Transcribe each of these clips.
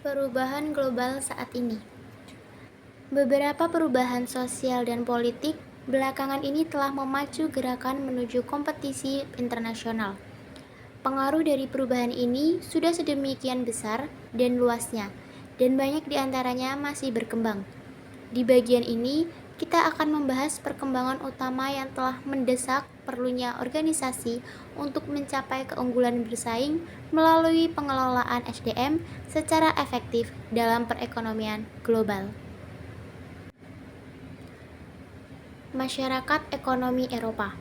Perubahan global saat ini. Beberapa perubahan sosial dan politik belakangan ini telah memacu gerakan menuju kompetisi internasional. Pengaruh dari perubahan ini sudah sedemikian besar dan luasnya, dan banyak di antaranya masih berkembang. Di bagian ini, kita akan membahas perkembangan utama yang telah mendesak perlunya organisasi untuk mencapai keunggulan bersaing melalui pengelolaan SDM secara efektif dalam perekonomian global. Masyarakat ekonomi Eropa.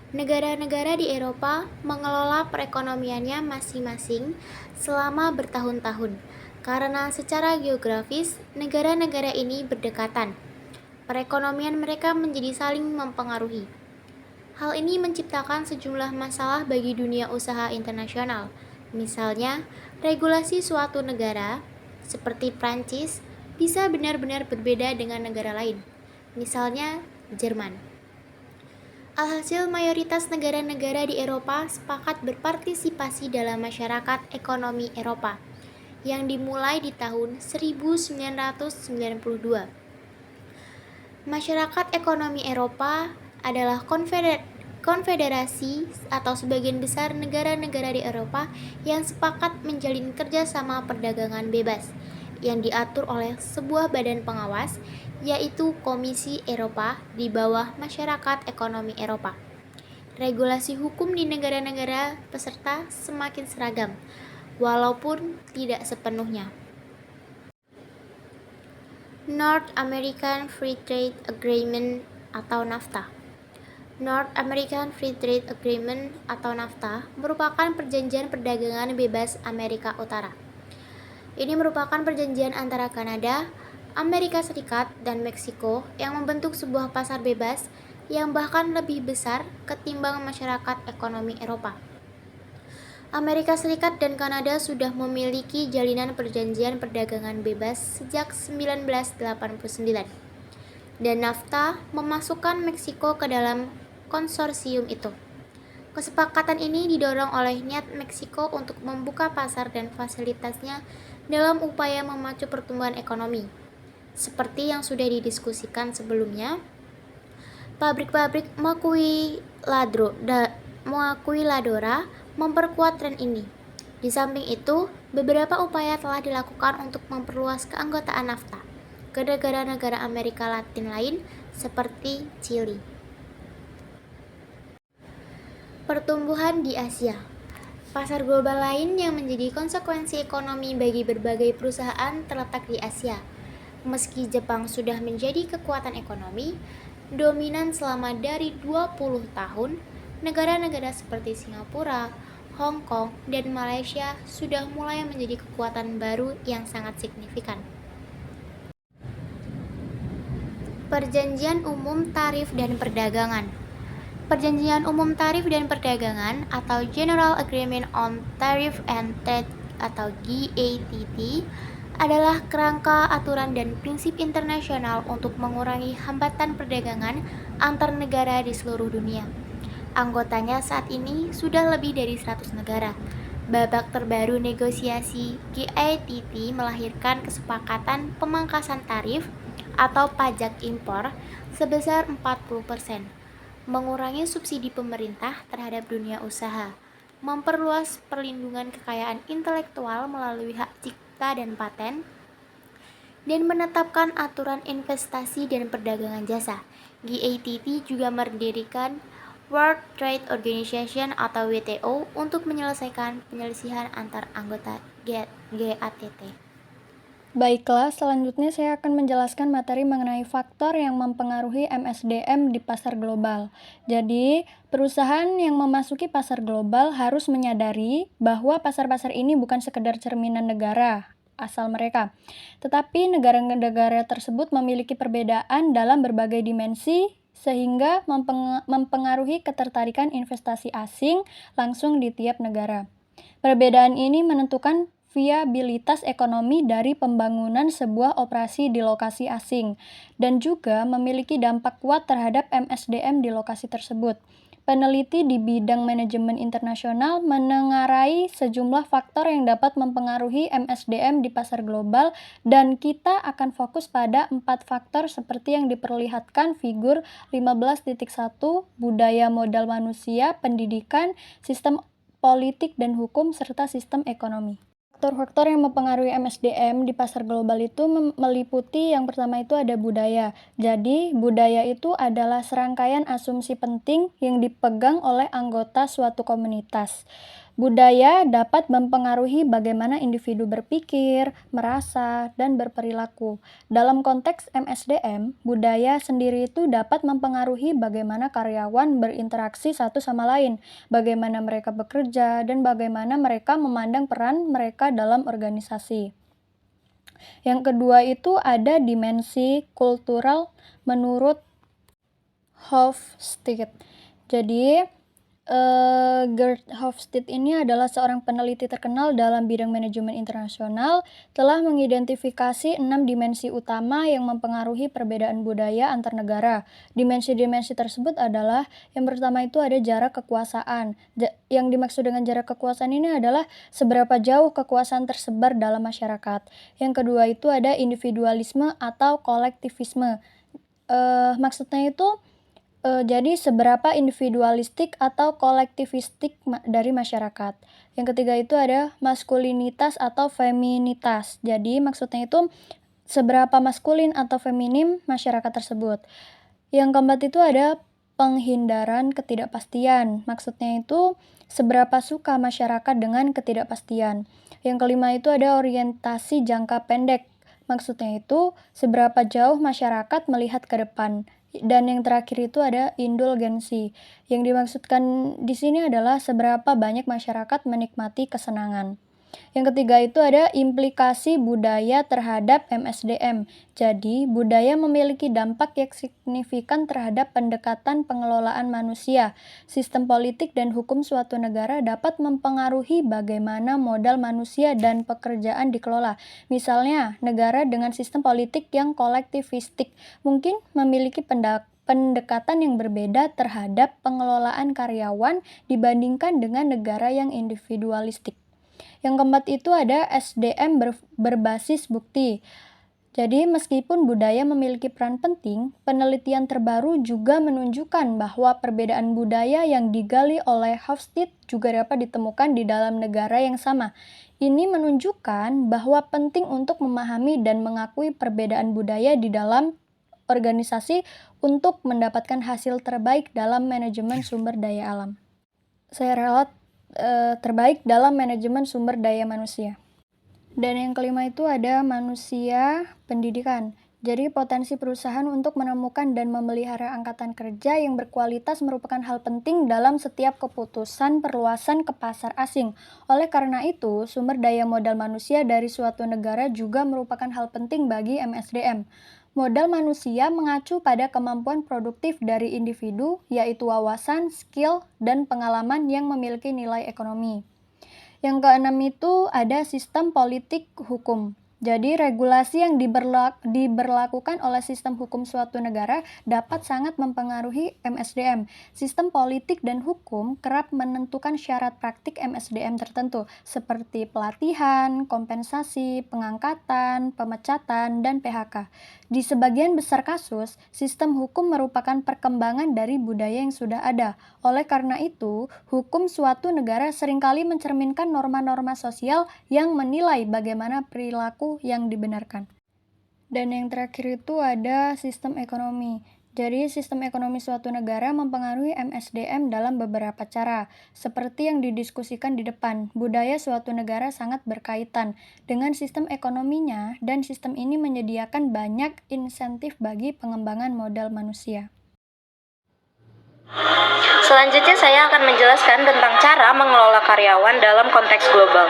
Negara-negara di Eropa mengelola perekonomiannya masing-masing selama bertahun-tahun, karena secara geografis negara-negara ini berdekatan. Perekonomian mereka menjadi saling mempengaruhi. Hal ini menciptakan sejumlah masalah bagi dunia usaha internasional. Misalnya, regulasi suatu negara, seperti Prancis, bisa benar-benar berbeda dengan negara lain. Misalnya, Jerman. Alhasil, mayoritas negara-negara di Eropa sepakat berpartisipasi dalam masyarakat ekonomi Eropa, yang dimulai di tahun 1992. Masyarakat ekonomi Eropa adalah konfederasi atau sebagian besar negara-negara di Eropa yang sepakat menjalin kerjasama perdagangan bebas yang diatur oleh sebuah badan pengawas, yaitu Komisi Eropa di bawah Masyarakat Ekonomi Eropa. Regulasi hukum di negara-negara peserta semakin seragam, walaupun tidak sepenuhnya. North American Free Trade Agreement atau NAFTA. North American Free Trade Agreement atau NAFTA merupakan perjanjian perdagangan bebas Amerika Utara. Ini merupakan perjanjian antara Kanada, Amerika Serikat, dan Meksiko yang membentuk sebuah pasar bebas yang bahkan lebih besar ketimbang masyarakat ekonomi Eropa. Amerika Serikat dan Kanada sudah memiliki jalinan perjanjian perdagangan bebas sejak 1989, dan NAFTA memasukkan Meksiko ke dalam konsorsium itu. Kesepakatan ini didorong oleh niat Meksiko untuk membuka pasar dan fasilitasnya dalam upaya memacu pertumbuhan ekonomi. Seperti yang sudah didiskusikan sebelumnya, pabrik-pabrik maquiladora memperkuat tren ini. Di samping itu, beberapa upaya telah dilakukan untuk memperluas keanggotaan NAFTA ke negara-negara Amerika Latin lain seperti Chili. Pertumbuhan di Asia. Pasar global lain yang menjadi konsekuensi ekonomi bagi berbagai perusahaan terletak di Asia. Meski Jepang sudah menjadi kekuatan ekonomi dominan selama dari 20 tahun, negara-negara seperti Singapura, Hong Kong, dan Malaysia sudah mulai menjadi kekuatan baru yang sangat signifikan. Perjanjian Umum Tarif dan Perdagangan. Perjanjian Umum Tarif dan Perdagangan atau General Agreement on Tariff and Trade atau GATT adalah kerangka aturan dan prinsip internasional untuk mengurangi hambatan perdagangan antar negara di seluruh dunia. Anggotanya saat ini sudah lebih dari 100 negara. Babak terbaru negosiasi GATT melahirkan kesepakatan pemangkasan tarif atau pajak impor sebesar 40%, mengurangi subsidi pemerintah terhadap dunia usaha, memperluas perlindungan kekayaan intelektual melalui hak cipta dan paten, dan menetapkan aturan investasi dan perdagangan jasa. GATT juga mendirikan World Trade Organization atau WTO untuk menyelesaikan penyelisihan antar anggota GATT. Baiklah, selanjutnya saya akan menjelaskan materi mengenai faktor yang mempengaruhi MSDM di pasar global. Jadi, perusahaan yang memasuki pasar global harus menyadari bahwa pasar-pasar ini bukan sekedar cerminan negara asal mereka, tetapi negara-negara tersebut memiliki perbedaan dalam berbagai dimensi sehingga mempengaruhi ketertarikan investasi asing langsung di tiap negara. Perbedaan ini menentukan viabilitas ekonomi dari pembangunan sebuah operasi di lokasi asing dan juga memiliki dampak kuat terhadap MSDM di lokasi tersebut. Peneliti di bidang manajemen internasional menengarai sejumlah faktor yang dapat mempengaruhi MSDM di pasar global, dan kita akan fokus pada 4 faktor seperti yang diperlihatkan figur 15.1, budaya modal manusia, pendidikan, sistem politik dan hukum, serta sistem ekonomi. Faktor-faktor yang mempengaruhi MSDM di pasar global itu meliputi yang pertama itu ada budaya. Jadi, budaya itu adalah serangkaian asumsi penting yang dipegang oleh anggota suatu komunitas. Budaya dapat mempengaruhi bagaimana individu berpikir, merasa, dan berperilaku. Dalam konteks MSDM, budaya sendiri itu dapat mempengaruhi bagaimana karyawan berinteraksi satu sama lain, bagaimana mereka bekerja, dan bagaimana mereka memandang peran mereka dalam organisasi. Yang kedua itu ada dimensi kultural menurut Hofstede. Jadi, Gerd Hofstede ini adalah seorang peneliti terkenal dalam bidang manajemen internasional, telah mengidentifikasi 6 dimensi utama yang mempengaruhi perbedaan budaya antar negara. Dimensi-dimensi tersebut adalah, yang pertama itu ada jarak kekuasaan. Yang dimaksud dengan jarak kekuasaan ini adalah seberapa jauh kekuasaan tersebar dalam masyarakat. Yang kedua itu ada individualisme atau kolektivisme. Maksudnya itu jadi seberapa individualistik atau kolektivistik dari masyarakat. Yang ketiga itu ada maskulinitas atau feminitas. Jadi maksudnya itu seberapa maskulin atau feminim masyarakat tersebut. Yang keempat itu ada penghindaran ketidakpastian. Maksudnya itu seberapa suka masyarakat dengan ketidakpastian. Yang kelima itu ada orientasi jangka pendek. Maksudnya itu seberapa jauh masyarakat melihat ke depan. Dan yang terakhir itu ada indulgensi. Yang dimaksudkan di sini adalah seberapa banyak masyarakat menikmati kesenangan. Yang ketiga itu ada implikasi budaya terhadap MSDM. Jadi, budaya memiliki dampak yang signifikan terhadap pendekatan pengelolaan manusia. Sistem politik dan hukum suatu negara dapat mempengaruhi bagaimana modal manusia dan pekerjaan dikelola. Misalnya, negara dengan sistem politik yang kolektivistik mungkin memiliki pendekatan yang berbeda terhadap pengelolaan karyawan dibandingkan dengan negara yang individualistik. Yang keempat itu ada SDM berbasis bukti. Jadi meskipun budaya memiliki peran penting, penelitian terbaru juga menunjukkan bahwa perbedaan budaya yang digali oleh Hofstede juga dapat ditemukan di dalam negara yang sama. Ini menunjukkan bahwa penting untuk memahami dan mengakui perbedaan budaya di dalam organisasi untuk mendapatkan hasil terbaik dalam manajemen sumber daya alam. Saya ralat terbaik dalam manajemen sumber daya manusia. Dan yang kelima itu ada manusia pendidikan. Jadi potensi perusahaan untuk menemukan dan memelihara angkatan kerja yang berkualitas merupakan hal penting dalam setiap keputusan perluasan ke pasar asing. Oleh karena itu, sumber daya modal manusia dari suatu negara juga merupakan hal penting bagi MSDM. Modal manusia mengacu pada kemampuan produktif dari individu, yaitu wawasan, skill, dan pengalaman yang memiliki nilai ekonomi. Yang keenam itu ada sistem politik hukum. Jadi regulasi yang diberlakukan oleh sistem hukum suatu negara dapat sangat mempengaruhi MSDM. Sistem politik dan hukum kerap menentukan syarat praktik MSDM tertentu, seperti pelatihan, kompensasi, pengangkatan, pemecatan, dan PHK. Di sebagian besar kasus, sistem hukum merupakan perkembangan dari budaya yang sudah ada. Oleh karena itu, hukum suatu negara seringkali mencerminkan norma-norma sosial yang menilai bagaimana perilaku yang dibenarkan. Dan yang terakhir itu ada sistem ekonomi. Jadi, sistem ekonomi suatu negara mempengaruhi MSDM dalam beberapa cara. Seperti yang didiskusikan di depan, budaya suatu negara sangat berkaitan dengan sistem ekonominya, dan sistem ini menyediakan banyak insentif bagi pengembangan modal manusia. Selanjutnya saya akan menjelaskan tentang cara mengelola karyawan dalam konteks global.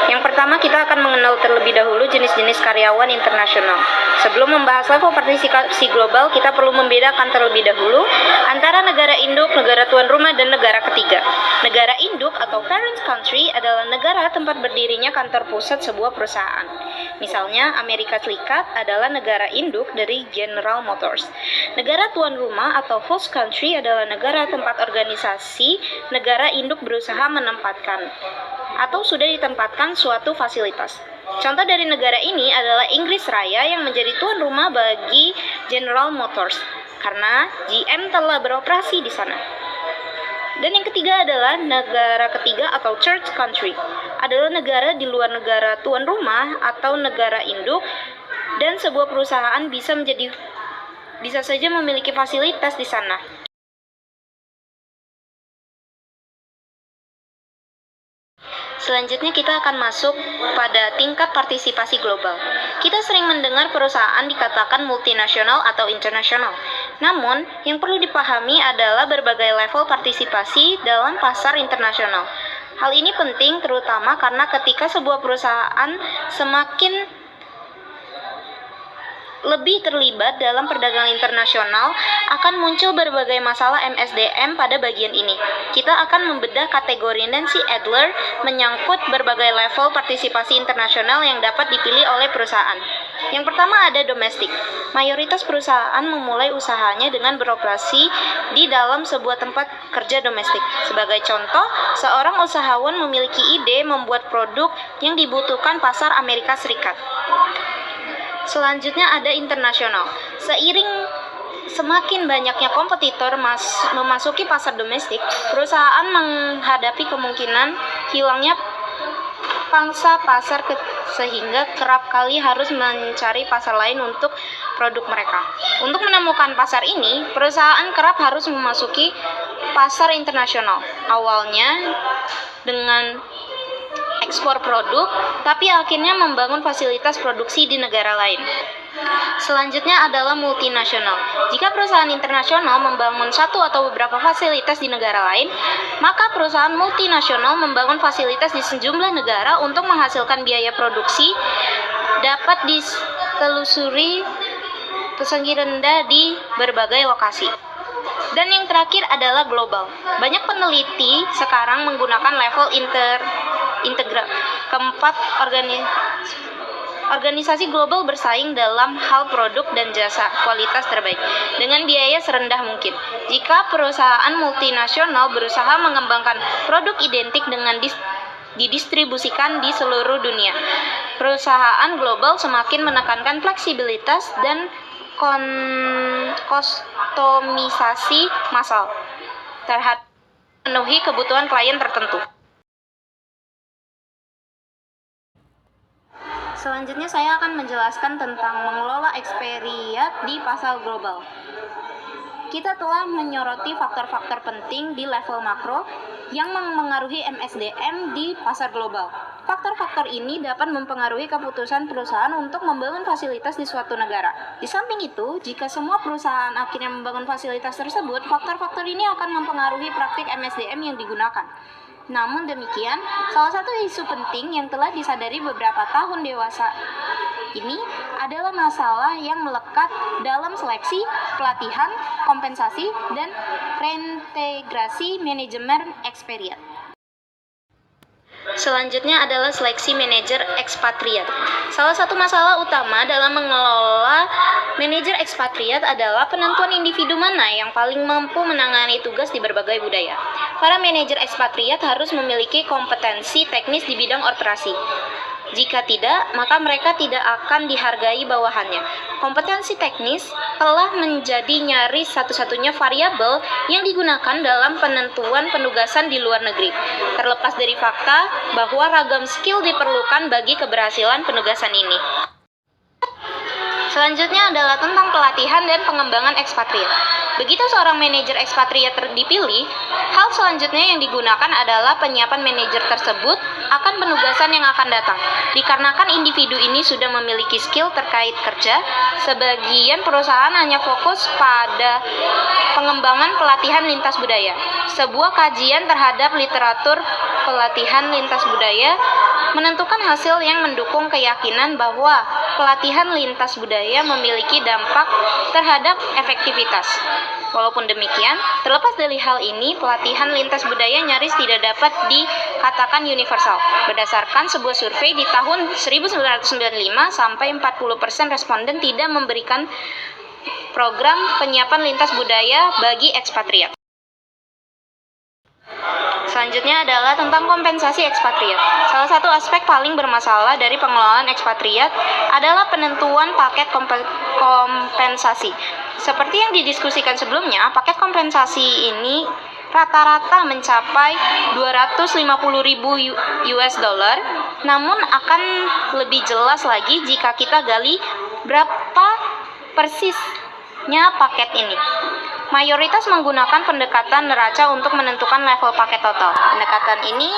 Yang pertama, kita akan mengenal terlebih dahulu jenis-jenis karyawan internasional. Sebelum membahas level partisipasi global, kita perlu membedakan terlebih dahulu antara negara induk, negara tuan rumah, dan negara ketiga. Negara induk atau parent country adalah negara negara tempat berdirinya kantor pusat sebuah perusahaan. Misalnya, Amerika Serikat adalah negara induk dari General Motors. Negara tuan rumah atau host country adalah negara tempat organisasi negara induk berusaha menempatkan atau sudah ditempatkan suatu fasilitas. Contoh dari negara ini adalah Inggris Raya yang menjadi tuan rumah bagi General Motors karena GM telah beroperasi di sana. Dan yang ketiga adalah negara ketiga atau third country, adalah negara di luar negara tuan rumah atau negara induk, dan sebuah perusahaan bisa saja memiliki fasilitas di sana. Selanjutnya kita akan masuk pada tingkat partisipasi global. Kita sering mendengar perusahaan dikatakan multinasional atau internasional. Namun, yang perlu dipahami adalah berbagai level partisipasi dalam pasar internasional. Hal ini penting terutama karena ketika sebuah perusahaan semakin lebih terlibat dalam perdagangan internasional, akan muncul berbagai masalah MSDM pada bagian ini. Kita akan membedah kategori Nancy Adler menyangkut berbagai level partisipasi internasional yang dapat dipilih oleh perusahaan. Yang pertama ada domestik. Mayoritas perusahaan memulai usahanya dengan beroperasi di dalam sebuah tempat kerja domestik. Sebagai contoh, seorang usahawan memiliki ide membuat produk yang dibutuhkan pasar Amerika Serikat. Selanjutnya ada internasional. Seiring semakin banyaknya kompetitor memasuki pasar domestik, perusahaan menghadapi kemungkinan hilangnya pangsa pasar sehingga kerap kali harus mencari pasar lain untuk produk mereka. Untuk menemukan pasar ini, perusahaan kerap harus memasuki pasar internasional. Awalnya dengan ekspor produk, tapi akhirnya membangun fasilitas produksi di negara lain. Selanjutnya adalah multinasional. Jika perusahaan internasional membangun satu atau beberapa fasilitas di negara lain, maka perusahaan multinasional membangun fasilitas di sejumlah negara untuk menghasilkan biaya produksi dapat ditelusuri persegi rendah di berbagai lokasi. Dan yang terakhir adalah global. Banyak peneliti sekarang menggunakan level keempat organisasi global bersaing dalam hal produk dan jasa kualitas terbaik dengan biaya serendah mungkin. Jika perusahaan multinasional berusaha mengembangkan produk identik dengan didistribusikan di seluruh dunia, perusahaan global semakin menekankan fleksibilitas dan kustomisasi massal terhadap memenuhi kebutuhan klien tertentu. Selanjutnya saya akan menjelaskan tentang mengelola eksperiat di pasar global. Kita telah menyoroti faktor-faktor penting di level makro yang mempengaruhi MSDM di pasar global. Faktor-faktor ini dapat mempengaruhi keputusan perusahaan untuk membangun fasilitas di suatu negara. Di samping itu, jika semua perusahaan akhirnya membangun fasilitas tersebut, faktor-faktor ini akan mempengaruhi praktik MSDM yang digunakan. Namun demikian, salah satu isu penting yang telah disadari beberapa tahun dewasa ini adalah masalah yang melekat dalam seleksi, pelatihan, kompensasi, dan reintegrasi manajemen eksperiat. Selanjutnya adalah seleksi manajer ekspatriat. Salah satu masalah utama dalam mengelola manajer ekspatriat adalah penentuan individu mana yang paling mampu menangani tugas di berbagai budaya. Para manajer ekspatriat harus memiliki kompetensi teknis di bidang operasi. Jika tidak, maka mereka tidak akan dihargai bawahannya. Kompetensi teknis telah menjadi nyaris satu-satunya variabel yang digunakan dalam penentuan penugasan di luar negeri. Terlepas dari fakta bahwa ragam skill diperlukan bagi keberhasilan penugasan ini. Selanjutnya adalah tentang pelatihan dan pengembangan ekspatriat. Begitu seorang manajer ekspatriat dipilih, hal selanjutnya yang digunakan adalah penyiapan manajer tersebut akan penugasan yang akan datang. Dikarenakan individu ini sudah memiliki skill terkait kerja, sebagian perusahaan hanya fokus pada pengembangan pelatihan lintas budaya. Sebuah kajian terhadap literatur pelatihan lintas budaya menentukan hasil yang mendukung keyakinan bahwa pelatihan lintas budaya memiliki dampak terhadap efektivitas. Walaupun demikian, terlepas dari hal ini, pelatihan lintas budaya nyaris tidak dapat dikatakan universal. Berdasarkan sebuah survei di tahun 1995, sampai 40% responden tidak memberikan program penyiapan lintas budaya bagi ekspatriat. Selanjutnya adalah tentang kompensasi ekspatriat. Salah satu aspek paling bermasalah dari pengelolaan ekspatriat adalah penentuan paket kompensasi. Seperti yang didiskusikan sebelumnya, paket kompensasi ini rata-rata mencapai 250.000 US dollar. Namun akan lebih jelas lagi jika kita gali berapa persisnya paket ini. Mayoritas menggunakan pendekatan neraca untuk menentukan level paket total. Pendekatan ini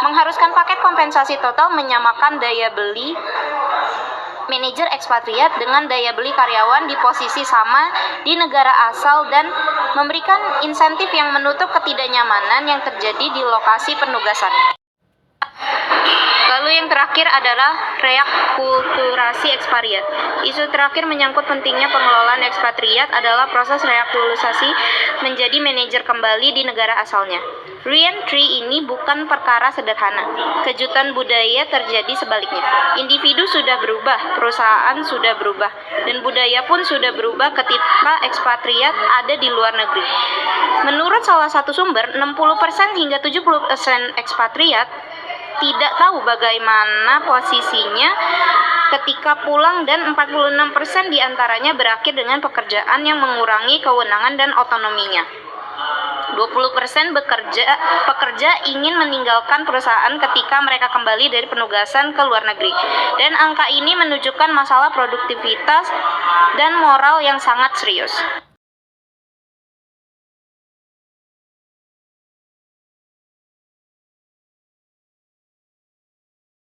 mengharuskan paket kompensasi total menyamakan daya beli manajer ekspatriat dengan daya beli karyawan di posisi sama di negara asal dan memberikan insentif yang menutup ketidaknyamanan yang terjadi di lokasi penugasan. Lalu yang terakhir adalah reakulturasi ekspatriat. Isu terakhir menyangkut pentingnya pengelolaan ekspatriat adalah proses reakulturasi menjadi manajer kembali di negara asalnya. Re-entry ini bukan perkara sederhana. Kejutan budaya terjadi sebaliknya. Individu sudah berubah, perusahaan sudah berubah, dan budaya pun sudah berubah ketika ekspatriat ada di luar negeri. Menurut salah satu sumber, 60% hingga 70% ekspatriat tidak tahu bagaimana posisinya ketika pulang dan 46% diantaranya berakhir dengan pekerjaan yang mengurangi kewenangan dan otonominya. 20% pekerja ingin meninggalkan perusahaan ketika mereka kembali dari penugasan ke luar negeri. Dan angka ini menunjukkan masalah produktivitas dan moral yang sangat serius.